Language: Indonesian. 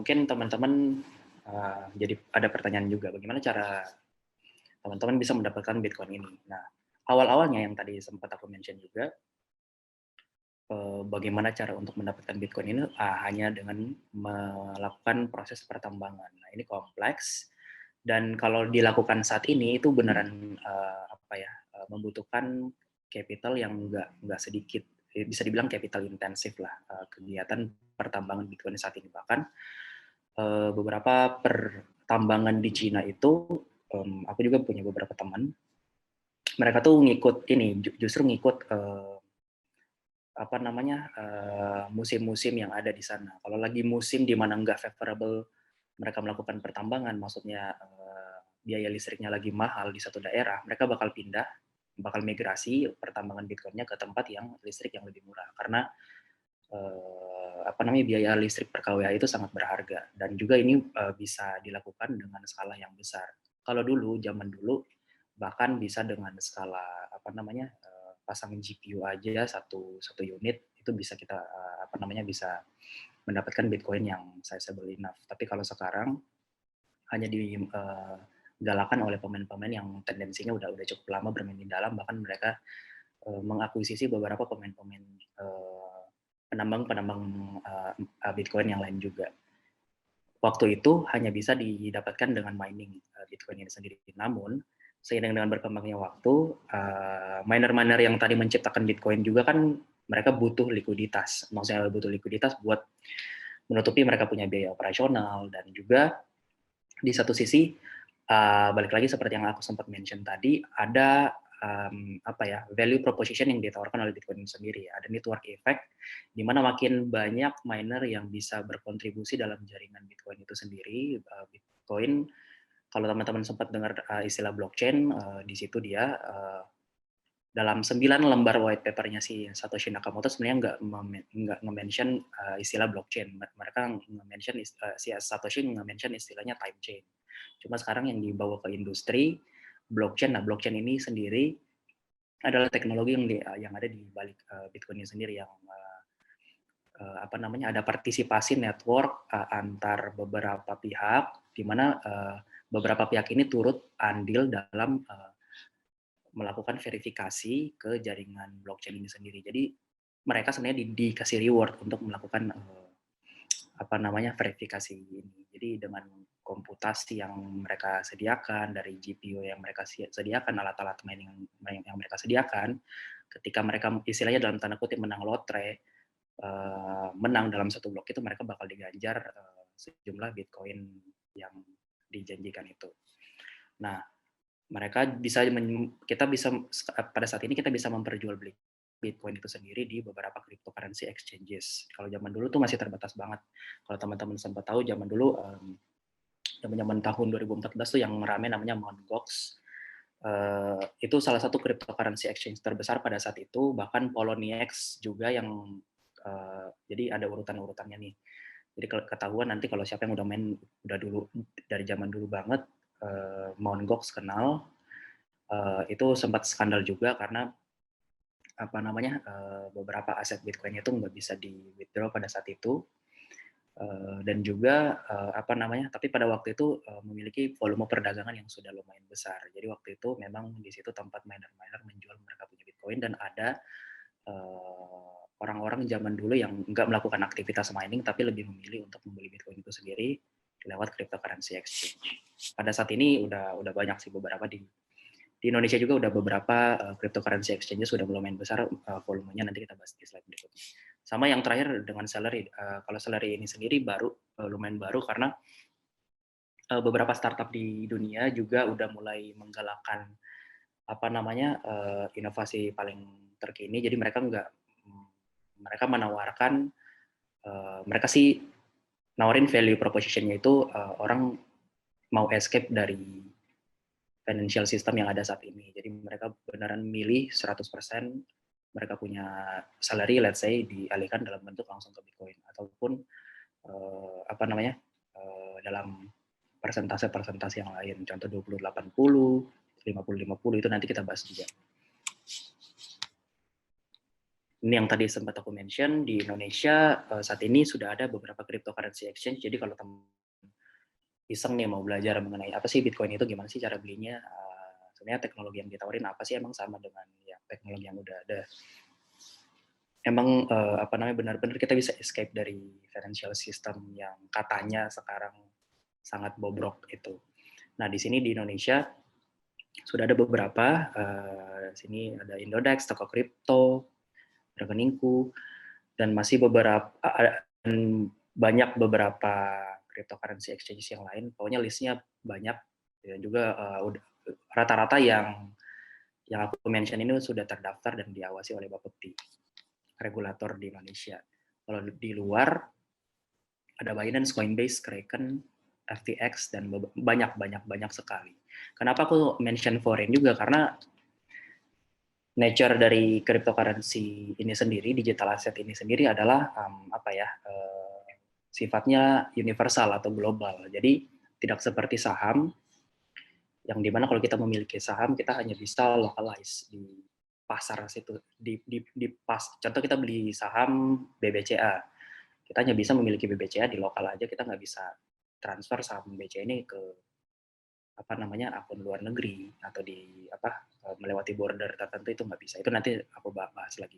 mungkin teman-teman jadi ada pertanyaan juga, bagaimana cara teman-teman bisa mendapatkan Bitcoin ini? Nah, awal-awalnya yang tadi sempat aku mention juga, bagaimana cara untuk mendapatkan Bitcoin ini hanya dengan melakukan proses pertambangan. Nah, ini kompleks dan kalau dilakukan saat ini itu beneran membutuhkan capital yang nggak sedikit, bisa dibilang capital intensif lah kegiatan pertambangan Bitcoin saat ini. Bahkan beberapa pertambangan di Cina itu, aku juga punya beberapa teman, mereka tuh ngikut ini, justru ngikut musim-musim yang ada di sana. Kalau lagi musim di mana nggak favorable mereka melakukan pertambangan, maksudnya biaya listriknya lagi mahal di satu daerah, mereka bakal pindah, bakal migrasi pertambangan Bitcoin-nya ke tempat yang listrik yang lebih murah. Karena biaya listrik per kWh itu sangat berharga dan juga ini bisa dilakukan dengan skala yang besar. Kalau zaman dulu bahkan bisa dengan skala pasang GPU aja satu unit itu bisa kita bisa mendapatkan Bitcoin yang sizable enough. Tapi kalau sekarang hanya digalakan oleh pemain-pemain yang tendensinya udah cukup lama bermain di dalam, bahkan mereka mengakuisisi beberapa pemain-pemain penambang Bitcoin yang lain juga. Waktu itu hanya bisa didapatkan dengan mining Bitcoin ini sendiri. Namun seiring dengan berkembangnya waktu, miner-miner yang tadi menciptakan Bitcoin juga kan mereka butuh likuiditas. Maksudnya butuh likuiditas buat menutupi mereka punya biaya operasional, dan juga di satu sisi balik lagi seperti yang aku sempat mention tadi, ada value proposition yang ditawarkan oleh Bitcoin sendiri. Ada network effect di mana makin banyak miner yang bisa berkontribusi dalam jaringan Bitcoin itu sendiri. Bitcoin, kalau teman-teman sempat dengar istilah blockchain, di situ dia dalam 9 lembar white paper-nya si Satoshi Nakamoto sebenarnya nggak nge-mention istilah blockchain. Mereka nge-mention si Satoshi nge-mention istilahnya time chain. Cuma sekarang yang dibawa ke industri blockchain. Nah, blockchain ini sendiri adalah teknologi yang ada di balik Bitcoin ini sendiri, yang ada partisipasi network antar beberapa pihak, di mana beberapa pihak ini turut andil dalam melakukan verifikasi ke jaringan blockchain ini sendiri. Jadi mereka sebenarnya dikasih reward untuk melakukan verifikasi ini. Jadi dengan komputasi yang mereka sediakan, dari GPU yang mereka sediakan, alat-alat mining yang mereka sediakan, ketika mereka istilahnya dalam tanda kutip menang lotre, menang dalam satu blok itu, mereka bakal diganjar sejumlah Bitcoin yang dijanjikan itu. Nah, pada saat ini kita bisa memperjualbelikan Bitcoin itu sendiri di beberapa cryptocurrency exchanges. Kalau zaman dulu tuh masih terbatas banget. Kalau teman-teman sempat tahu, zaman dulu zaman tahun 2014 tuh yang rame namanya Mt. Gox. Itu salah satu cryptocurrency exchange terbesar pada saat itu. Bahkan Poloniex juga yang jadi ada urutan-urutannya nih. Jadi ketahuan nanti kalau siapa yang udah main udah dulu dari zaman dulu banget, Mt. Gox kenal. Itu sempat skandal juga karena beberapa aset Bitcoin itu nggak bisa di withdraw pada saat itu, dan juga tapi pada waktu itu memiliki volume perdagangan yang sudah lumayan besar. Jadi waktu itu memang di situ tempat miner-miner menjual mereka punya Bitcoin, dan ada orang-orang zaman dulu yang nggak melakukan aktivitas mining tapi lebih memilih untuk membeli Bitcoin itu sendiri lewat cryptocurrency exchange. Pada saat ini udah banyak sih beberapa di Indonesia juga, udah beberapa cryptocurrency exchange sudah lumayan besar volumenya. Nanti kita bahas di slide berikutnya. Sama yang terakhir dengan Celery. Kalau Celery ini sendiri lumayan baru karena beberapa startup di dunia juga udah mulai menggalakkan inovasi paling terkini. Jadi mereka menawarkan, mereka sih nawarin value proposition-nya itu orang mau escape dari financial system yang ada saat ini. Jadi mereka beneran milih 100% mereka punya salary, let's say, dialihkan dalam bentuk langsung ke Bitcoin, ataupun dalam persentase yang lain. Contoh 20-80, 50-50, itu nanti kita bahas juga. Ini yang tadi sempat aku mention, di Indonesia saat ini sudah ada beberapa cryptocurrency exchange. Jadi kalau teman iseng nih mau belajar mengenai apa sih Bitcoin itu, gimana sih cara belinya, sebenarnya teknologi yang ditawarin apa sih, emang sama dengan ya teknologi yang udah ada. Emang apa namanya, benar-benar kita bisa escape dari financial system yang katanya sekarang sangat bobrok itu. Nah, di sini di Indonesia sudah ada beberapa, sini ada Indodex, Toko Kripto, Rekeningku, dan masih beberapa banyak beberapa cryptocurrency exchange yang lain. Pokoknya listnya banyak, dan juga rata-rata yang aku mention ini sudah terdaftar dan diawasi oleh Bapepti, regulator di Indonesia. Kalau di luar ada Binance, Coinbase, Kraken, FTX, dan banyak sekali. Kenapa aku mention foreign juga? Karena nature dari cryptocurrency ini sendiri, digital asset ini sendiri adalah sifatnya universal atau global. Jadi tidak seperti saham, yang dimana kalau kita memiliki saham kita hanya bisa localize di pasar situ, contoh kita beli saham BBCA, kita hanya bisa memiliki BBCA di lokal aja, kita nggak bisa transfer saham BBCA ini ke akun luar negeri atau melewati border tertentu, itu nggak bisa. Itu nanti aku bahas lagi.